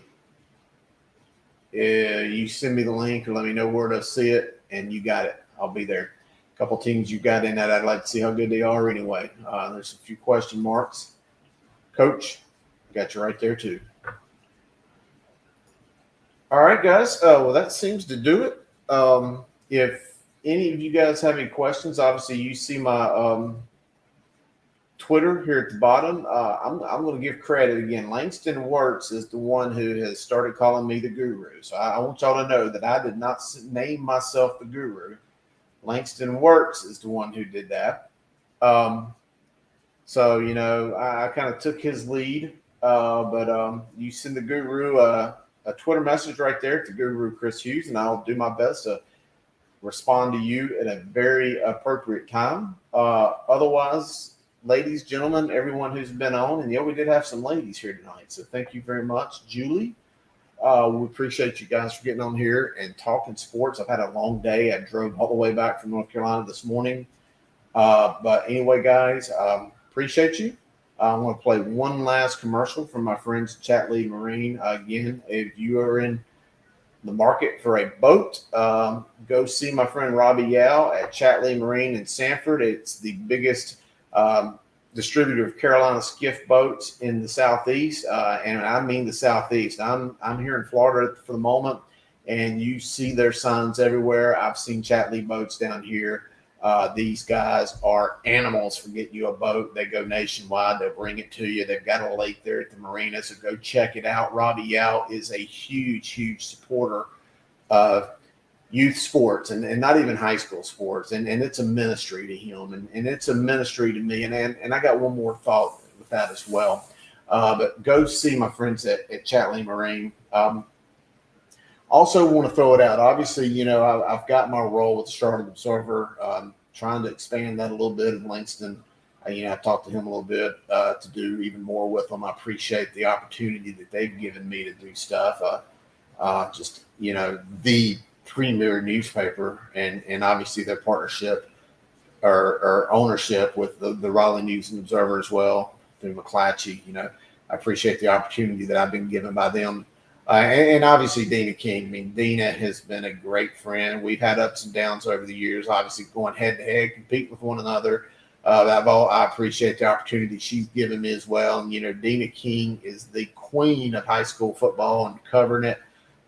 Speaker 2: You send me the link or let me know where to see it, and you got it. I'll be there. A couple teams you got in that I'd like to see how good they are anyway. There's a few question marks. Coach, got you right there too. All right, guys. Well, that seems to do it. If any of you guys have any questions, obviously you see my Twitter here at the bottom. I'm going to give credit again. Langston Wirtz is the one who has started calling me the guru. So I want y'all to know that I did not name myself the guru. Langston Wirtz is the one who did that. So, I kind of took his lead. But you send the guru a Twitter message right there to Guru Chris Hughes, and I'll do my best to respond to you at a very appropriate time. Otherwise, ladies, gentlemen, everyone who's been on, and we did have some ladies here tonight, so thank you very much, Julie. We appreciate you guys for getting on here and talking sports. I've had a long day. I drove all the way back from North Carolina this morning. But anyway, guys, appreciate you. I'm going to play one last commercial from my friends at CHATTEE Marine. Again, if you are in the market for a boat, go see my friend Robbie Yao at CHATTEE Marine in Sanford. It's the biggest distributor of Carolina skiff boats in the Southeast, and I mean the Southeast. I'm here in Florida for the moment, and you see their signs everywhere. I've seen CHATTEE boats down here. These guys are animals for getting you a boat. They go nationwide. They'll bring it to you. They've got a lake there at the marina, so go check it out. Robbie Yao is a huge supporter of youth sports and not even high school sports. And it's a ministry to him, and it's a ministry to me. And I got one more thought with that as well. But go see my friends at CHATTEE Marine. Also want to throw it out. Obviously, you know, I've got my role with the Charlotte Observer, trying to expand that a little bit in Langston. You know, I talked to him a little bit to do even more with them. I appreciate the opportunity that they've given me to do stuff. Just, you know, the premier newspaper and obviously their partnership or ownership with the Raleigh News and Observer as well through McClatchy. You know, I appreciate the opportunity that I've been given by them. And obviously Dina King. I mean, Dina has been a great friend. We've had ups and downs over the years, obviously going head to head, compete with one another. I appreciate the opportunity she's given me as well. And, you know, Dina King is the queen of high school football and covering it.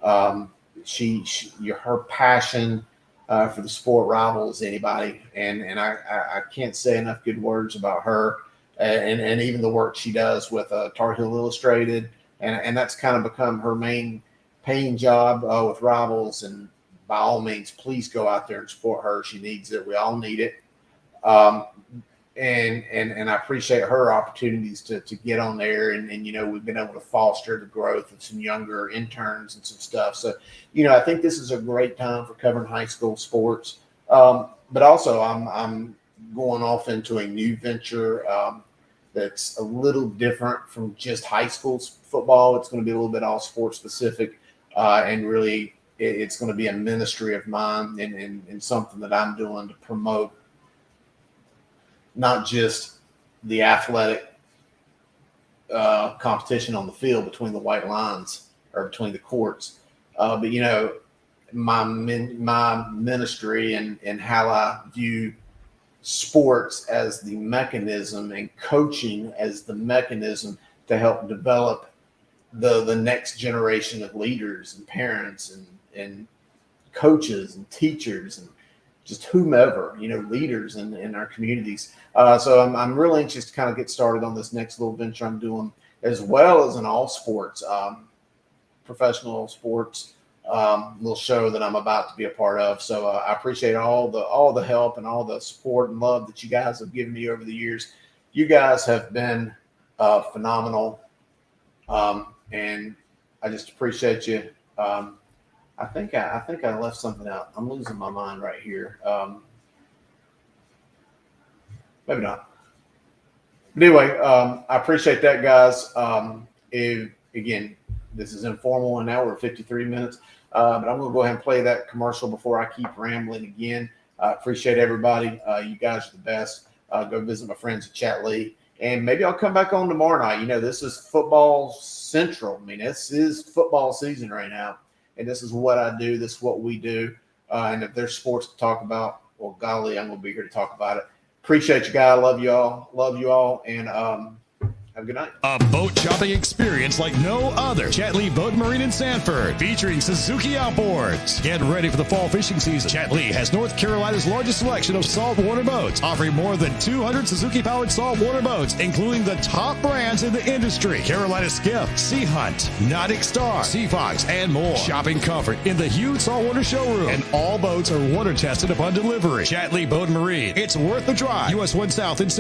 Speaker 2: Her passion for the sport rivals anybody. And I can't say enough good words about her and even the work she does with Tar Heel Illustrated. And that's kind of become her main paying job with Rivals. And by all means, please go out there and support her. She needs it. We all need it. And I appreciate her opportunities to get on there. And, you know, we've been able to foster the growth of some younger interns and some stuff. So, you know, I think this is a great time for covering high school sports. But also I'm going off into a new venture that's a little different from just high school football. It's going to be a little bit all sports specific, and really it's going to be a ministry of mine and something that I'm doing to promote not just the athletic competition on the field between the white lines or between the courts, but, you know, my ministry and how I view sports as the mechanism and coaching as the mechanism to help develop the next generation of leaders and parents and coaches and teachers and just whomever, you know, leaders in our communities. So I'm really anxious to kind of get started on this next little venture I'm doing, as well as an all sports, professional sports little show that I'm about to be a part of. So I appreciate all the help and all the support and love that you guys have given me over the years. You guys have been phenomenal, and I just appreciate you. I think I left something out. I'm losing my mind right here. Maybe not. But anyway, I appreciate that, guys. Again, this is informal, and now we're 53 minutes. But I'm going to go ahead and play that commercial before I keep rambling again. I appreciate everybody. You guys are the best. Go visit my friends at CHATTEE. And maybe I'll come back on tomorrow night. You know, this is football central. I mean, this is football season right now. And this is what I do. This is what we do. And if there's sports to talk about, well, golly, I'm going to be here to talk about it. Appreciate you guys. Love you all. Love you all. And have a good night.
Speaker 1: A boat shopping experience like no other. CHATTEE Boat Marine in Sanford, featuring Suzuki Outboards. Get ready for the fall fishing season. CHATTEE has North Carolina's largest selection of saltwater boats, offering more than 200 Suzuki-powered saltwater boats, including the top brands in the industry: Carolina Skiff, Sea Hunt, Nautic Star, Sea Fox, and more. Shopping comfort in the huge saltwater showroom, and all boats are water tested upon delivery. CHATTEE Boat Marine. It's worth the drive. US 1 South in